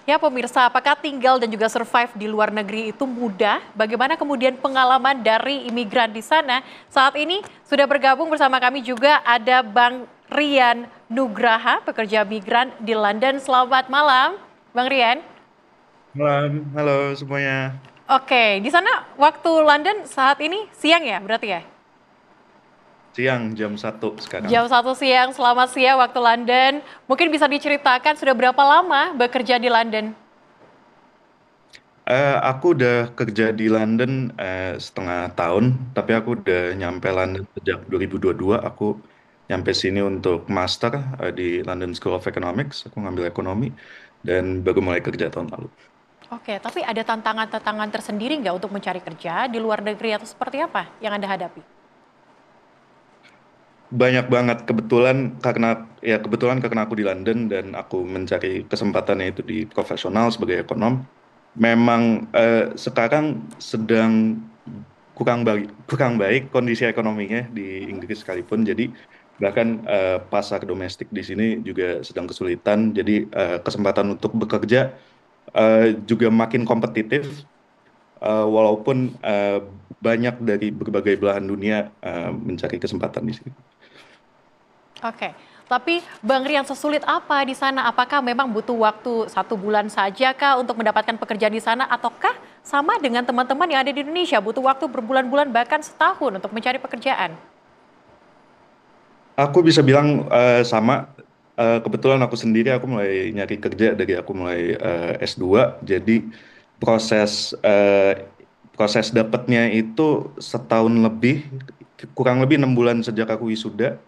Ya pemirsa, apakah tinggal dan juga survive di luar negeri itu mudah? Bagaimana kemudian pengalaman dari imigran di sana? Saat ini sudah bergabung bersama kami juga ada Bang Rian Nugraha, pekerja migran di London. Selamat malam, Bang Rian. Malam, halo semuanya. Oke, di sana waktu London saat ini siang ya berarti ya? Siang jam 1 sekarang. Jam 1 siang, selamat siang waktu London. Mungkin bisa diceritakan sudah berapa lama bekerja di London? Aku udah kerja di London 1,5 tahun, tapi aku udah nyampe London sejak 2022. Aku nyampe sini untuk master di London School of Economics. Aku ngambil ekonomi dan baru mulai kerja tahun lalu. Oke, tapi ada tantangan-tantangan tersendiri nggak untuk mencari kerja di luar negeri atau seperti apa yang Anda hadapi? Banyak banget kebetulan karena aku di London dan aku mencari kesempatannya itu di profesional sebagai ekonom. Memang sekarang sedang kurang baik kondisi ekonominya di Inggris sekalipun. Jadi bahkan pasar domestik di sini juga sedang kesulitan. Jadi kesempatan untuk bekerja juga makin kompetitif, walaupun banyak dari berbagai belahan dunia mencari kesempatan di sini. Oke, tapi Bang Rian sesulit apa di sana? Apakah memang butuh waktu 1 bulan saja kah untuk mendapatkan pekerjaan di sana? Ataukah sama dengan teman-teman yang ada di Indonesia, butuh waktu berbulan-bulan bahkan setahun untuk mencari pekerjaan? Aku bisa bilang sama. Kebetulan aku sendiri aku mulai nyari kerja dari aku mulai S2. Jadi proses eh, proses dapatnya itu setahun lebih, kurang lebih 6 bulan sejak aku wisuda.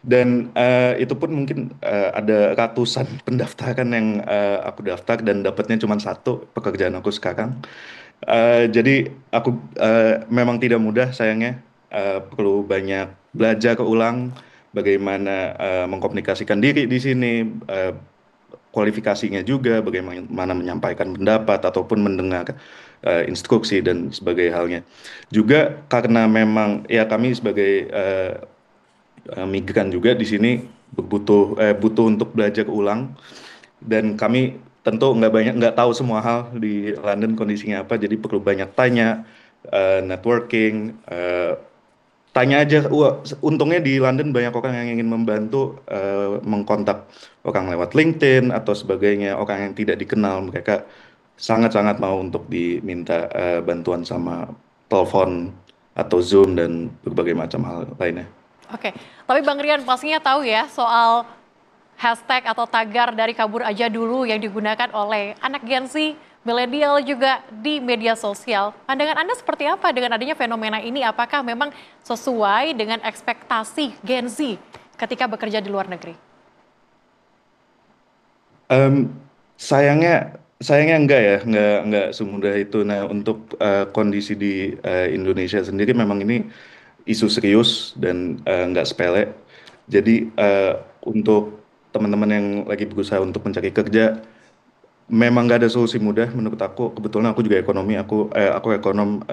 Dan itu pun mungkin ada ratusan pendaftaran yang aku daftar dan dapatnya cuma satu pekerjaan aku sekarang. Jadi aku memang tidak mudah sayangnya. Perlu banyak belajar ulang bagaimana mengkomunikasikan diri di sini, eh, kualifikasinya juga, bagaimana menyampaikan pendapat ataupun mendengar instruksi dan sebagai halnya. Juga karena memang ya kami sebagai migran juga di sini butuh untuk belajar ulang, dan kami tentu nggak tahu semua hal di London kondisinya apa, jadi perlu banyak tanya, networking, tanya aja. Untungnya di London banyak orang yang ingin membantu, mengkontak orang lewat LinkedIn atau sebagainya. Orang yang tidak dikenal mereka sangat-sangat mau untuk diminta bantuan sama telepon atau Zoom dan berbagai macam hal lainnya. Oke, tapi Bang Rian pastinya tahu ya soal hashtag atau tagar dari kabur aja dulu yang digunakan oleh anak Gen Z, milenial juga di media sosial. Pandangan Anda seperti apa dengan adanya fenomena ini? Apakah memang sesuai dengan ekspektasi Gen Z ketika bekerja di luar negeri? Em, sayangnya sayangnya enggak ya, enggak semudah itu. Nah, untuk kondisi di Indonesia sendiri memang ini isu serius dan enggak sepele. Jadi untuk teman-teman yang lagi berusaha untuk mencari kerja, memang nggak ada solusi mudah menurut aku. Kebetulan aku juga ekonomi, aku ekonom.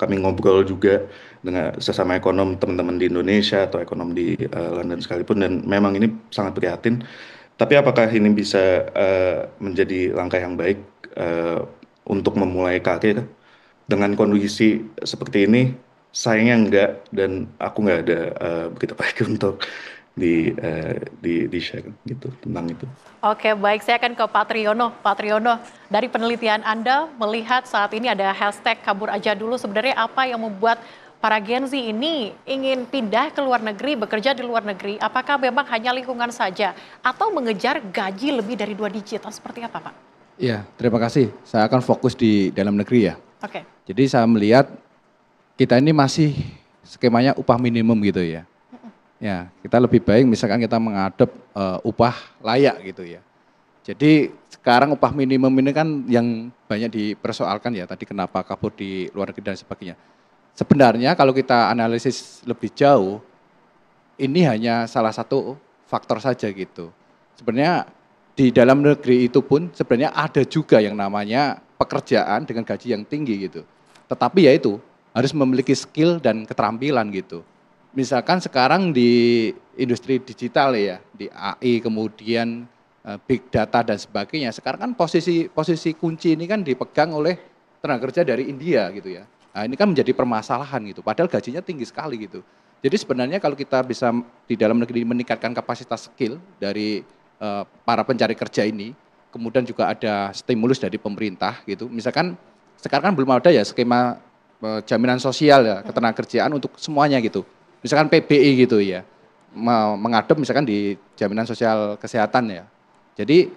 Kami ngobrol juga dengan sesama ekonom teman-teman di Indonesia atau ekonom di London sekalipun, dan memang ini sangat prihatin. Tapi apakah ini bisa menjadi langkah yang baik eh, untuk memulai karir dengan kondisi seperti ini? Sayangnya enggak, dan aku nggak ada begitu baik untuk di share gitu tentang itu. Oke, baik. Saya akan ke Pak Triyono. Pak Triyono, dari penelitian Anda melihat saat ini ada hashtag kabur aja dulu. Sebenarnya apa yang membuat para Gen Z ini ingin pindah ke luar negeri, bekerja di luar negeri? Apakah memang hanya lingkungan saja atau mengejar gaji lebih dari 2 digit? Atau seperti apa, Pak? Iya, terima kasih. Saya akan fokus di dalam negeri ya. Oke. Jadi saya melihat kita ini masih skemanya upah minimum gitu ya. Ya, kita lebih baik misalkan kita mengadop upah layak gitu ya. Jadi sekarang upah minimum ini kan yang banyak dipersoalkan ya, tadi kenapa kabur di luar negeri dan sebagainya. Sebenarnya kalau kita analisis lebih jauh, ini hanya salah satu faktor saja gitu. Sebenarnya di dalam negeri itu pun sebenarnya ada juga yang namanya pekerjaan dengan gaji yang tinggi gitu. Tetapi ya itu harus memiliki skill dan keterampilan gitu. Misalkan sekarang di industri digital ya, di AI kemudian big data dan sebagainya. Sekarang kan posisi kunci ini kan dipegang oleh tenaga kerja dari India gitu ya. Nah, ini kan menjadi permasalahan gitu. Padahal gajinya tinggi sekali gitu. Jadi sebenarnya kalau kita bisa di dalam negeri meningkatkan kapasitas skill dari para pencari kerja ini, kemudian juga ada stimulus dari pemerintah gitu. Misalkan sekarang kan belum ada ya skema jaminan sosial ya ketenagakerjaan untuk semuanya gitu. Misalkan PBI gitu ya, mengadop misalkan di jaminan sosial kesehatan ya. Jadi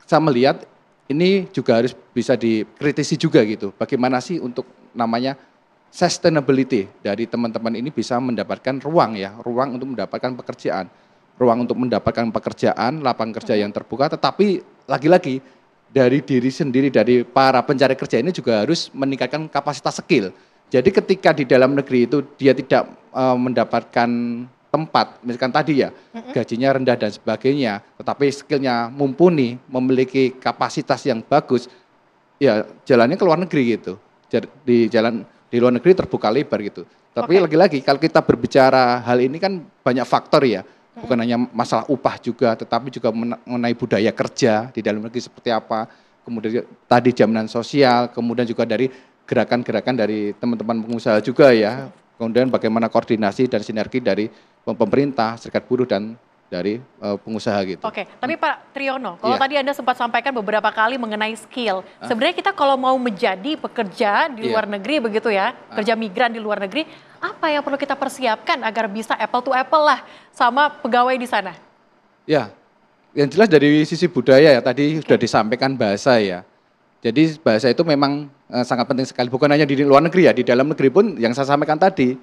saya melihat ini juga harus bisa dikritisi juga gitu. Bagaimana sih untuk namanya sustainability dari teman-teman ini bisa mendapatkan ruang untuk mendapatkan pekerjaan. Ruang untuk mendapatkan pekerjaan, lapangan kerja yang terbuka, tetapi lagi-lagi dari diri sendiri, dari para pencari kerja ini juga harus meningkatkan kapasitas skill. Jadi ketika di dalam negeri itu dia tidak mendapatkan tempat, misalkan tadi ya, gajinya rendah dan sebagainya, tetapi skillnya mumpuni, memiliki kapasitas yang bagus, ya jalannya ke luar negeri gitu. Di luar negeri terbuka lebar gitu. Tapi lagi-lagi kalau kita berbicara hal ini kan banyak faktor ya, bukan hanya masalah upah juga, tetapi juga mengenai budaya kerja di dalam negeri seperti apa, kemudian tadi jaminan sosial, kemudian juga dari gerakan-gerakan dari teman-teman pengusaha juga ya, kemudian bagaimana koordinasi dan sinergi dari pemerintah, serikat buruh dan dari pengusaha gitu. Oke, tapi Pak Triyono, kalau tadi Anda sempat sampaikan beberapa kali mengenai skill, sebenarnya kita kalau mau menjadi pekerja di luar negeri begitu ya, kerja migran di luar negeri, apa yang perlu kita persiapkan agar bisa apple to apple lah sama pegawai di sana? Ya, yang jelas dari sisi budaya ya, tadi sudah disampaikan bahasa ya. Jadi bahasa itu memang sangat penting sekali, bukan hanya di luar negeri ya, di dalam negeri pun yang saya sampaikan tadi,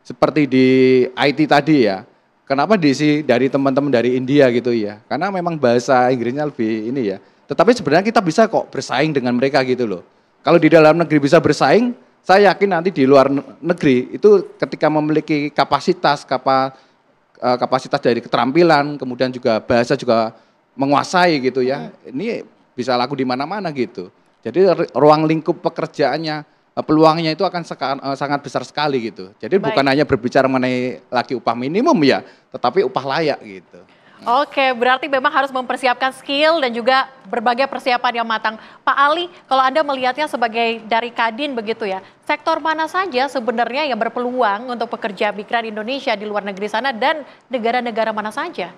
seperti di IT tadi ya. Kenapa diisi dari teman-teman dari India gitu ya? Karena memang bahasa Inggrisnya lebih ini ya. Tetapi sebenarnya kita bisa kok bersaing dengan mereka gitu loh. Kalau di dalam negeri bisa bersaing, saya yakin nanti di luar negeri itu ketika memiliki kapasitas dari keterampilan, kemudian juga bahasa juga menguasai gitu ya. Ini bisa laku di mana-mana gitu. Jadi ruang lingkup pekerjaannya, peluangnya itu akan sangat besar sekali gitu. Jadi bukan hanya berbicara mengenai lagi upah minimum ya, tetapi upah layak gitu. Oke, berarti memang harus mempersiapkan skill dan juga berbagai persiapan yang matang. Pak Ali, kalau Anda melihatnya sebagai dari Kadin begitu ya, sektor mana saja sebenarnya yang berpeluang untuk pekerja migran Indonesia di luar negeri sana dan negara-negara mana saja?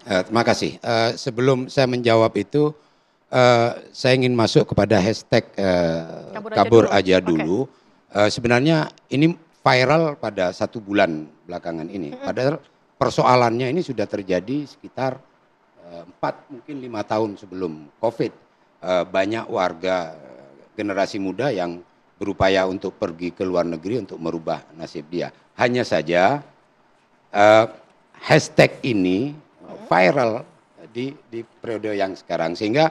Terima kasih. Sebelum saya menjawab itu, saya ingin masuk kepada hashtag kabur aja dulu. Sebenarnya ini viral pada 1 bulan belakangan ini. Padahal persoalannya ini sudah terjadi sekitar 4 mungkin 5 tahun sebelum COVID. Banyak warga generasi muda yang berupaya untuk pergi ke luar negeri untuk merubah nasib dia. Hanya saja hashtag ini viral di periode yang sekarang, sehingga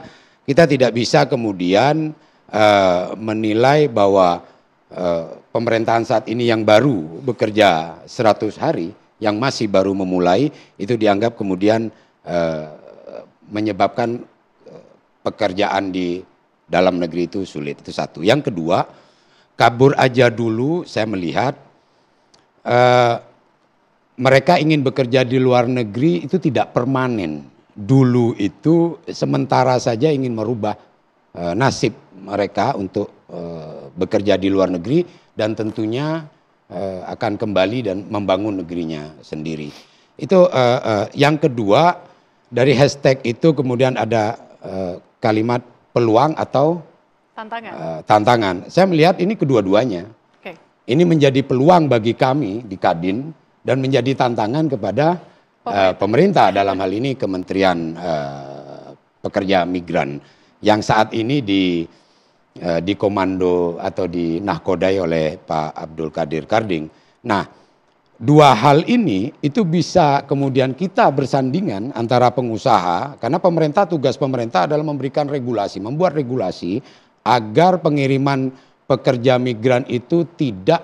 kita tidak bisa kemudian menilai bahwa pemerintahan saat ini yang baru bekerja 100 hari, yang masih baru memulai, itu dianggap kemudian menyebabkan pekerjaan di dalam negeri itu sulit. Itu satu. Yang kedua, kabur aja dulu saya melihat mereka ingin bekerja di luar negeri itu tidak permanen. Dulu itu sementara saja ingin merubah nasib mereka untuk bekerja di luar negeri dan tentunya akan kembali dan membangun negerinya sendiri. Itu yang kedua, dari hashtag itu kemudian ada kalimat peluang atau tantangan. Saya melihat ini kedua-duanya. Ini menjadi peluang bagi kami di Kadin dan menjadi tantangan kepada pemerintah, dalam hal ini Kementerian Pekerja Migran yang saat ini dikomando atau dinahkodai oleh Pak Abdul Qadir Karding. Nah, dua hal ini itu bisa kemudian kita bersandingan antara pengusaha, karena tugas pemerintah adalah memberikan regulasi, membuat regulasi agar pengiriman pekerja migran itu tidak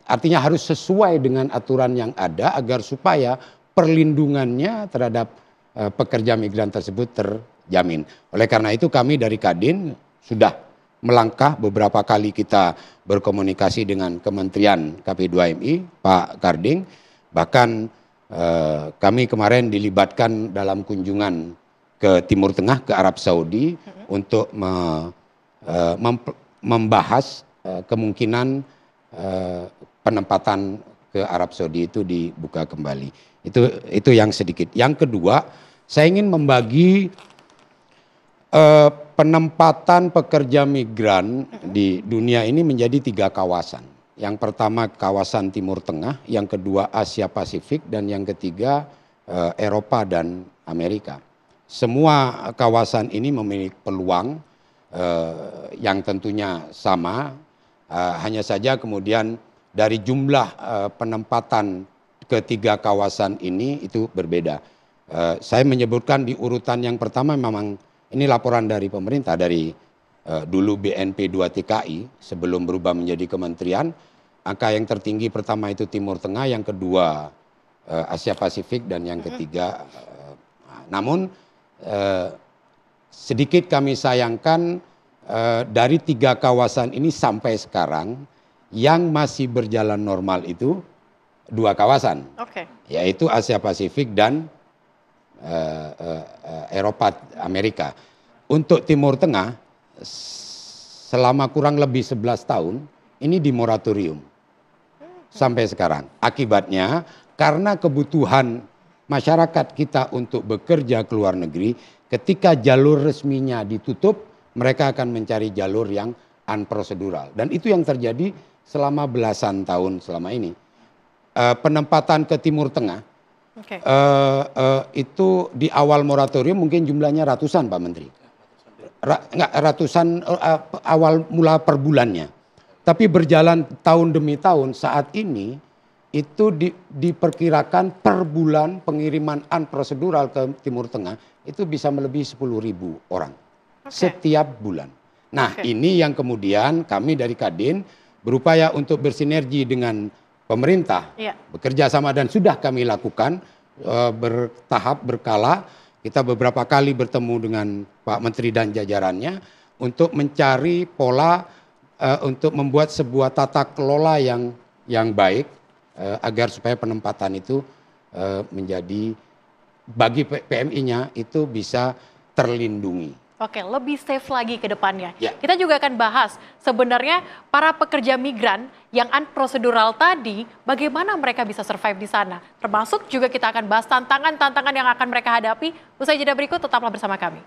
artinya harus sesuai dengan aturan yang ada agar supaya perlindungannya terhadap pekerja migran tersebut terjamin. Oleh karena itu kami dari Kadin sudah melangkah, beberapa kali kita berkomunikasi dengan Kementerian KP2MI, Pak Karding, bahkan Kami kemarin dilibatkan dalam kunjungan ke Timur Tengah, ke Arab Saudi untuk membahas kemungkinan penempatan ke Arab Saudi itu dibuka kembali. Itu yang sedikit. Yang kedua, saya ingin membagi penempatan pekerja migran di dunia ini menjadi 3 kawasan. Yang pertama kawasan Timur Tengah, yang kedua Asia Pasifik, dan yang ketiga Eropa dan Amerika. Semua kawasan ini memiliki peluang yang tentunya sama, hanya saja kemudian dari jumlah penempatan ketiga kawasan ini itu berbeda. Saya menyebutkan di urutan yang pertama, memang ini laporan dari pemerintah, dari dulu BNP 2 TKI sebelum berubah menjadi kementerian. Angka yang tertinggi pertama itu Timur Tengah, yang kedua Asia Pasifik, dan yang ketiga namun sedikit kami sayangkan dari 3 kawasan ini sampai sekarang yang masih berjalan normal itu 2 kawasan, yaitu Asia Pasifik dan Eropa, Amerika. Untuk Timur Tengah selama kurang lebih 11 tahun ini di moratorium sampai sekarang. Akibatnya karena kebutuhan masyarakat kita untuk bekerja ke luar negeri, ketika jalur resminya ditutup, mereka akan mencari jalur yang unprocedural. Dan itu yang terjadi selama belasan tahun selama ini. Penempatan ke Timur Tengah, itu di awal moratorium mungkin jumlahnya ratusan, Pak Menteri. Ratusan awal mula per bulannya. Tapi berjalan tahun demi tahun, saat ini itu diperkirakan per bulan pengiriman unprocedural ke Timur Tengah itu bisa melebihi 10.000 orang setiap bulan. Nah, ini yang kemudian kami dari Kadin berupaya untuk bersinergi dengan pemerintah, bekerja sama, dan sudah kami lakukan bertahap, berkala. Kita beberapa kali bertemu dengan Pak Menteri dan jajarannya untuk mencari pola untuk membuat sebuah tata kelola yang baik agar supaya penempatan itu menjadi bagi PMI-nya itu bisa terlindungi. Oke, lebih safe lagi ke depannya. Kita juga akan bahas sebenarnya para pekerja migran yang unprocedural tadi, bagaimana mereka bisa survive di sana. Termasuk juga kita akan bahas tantangan-tantangan yang akan mereka hadapi. Usai jeda berikut, tetaplah bersama kami.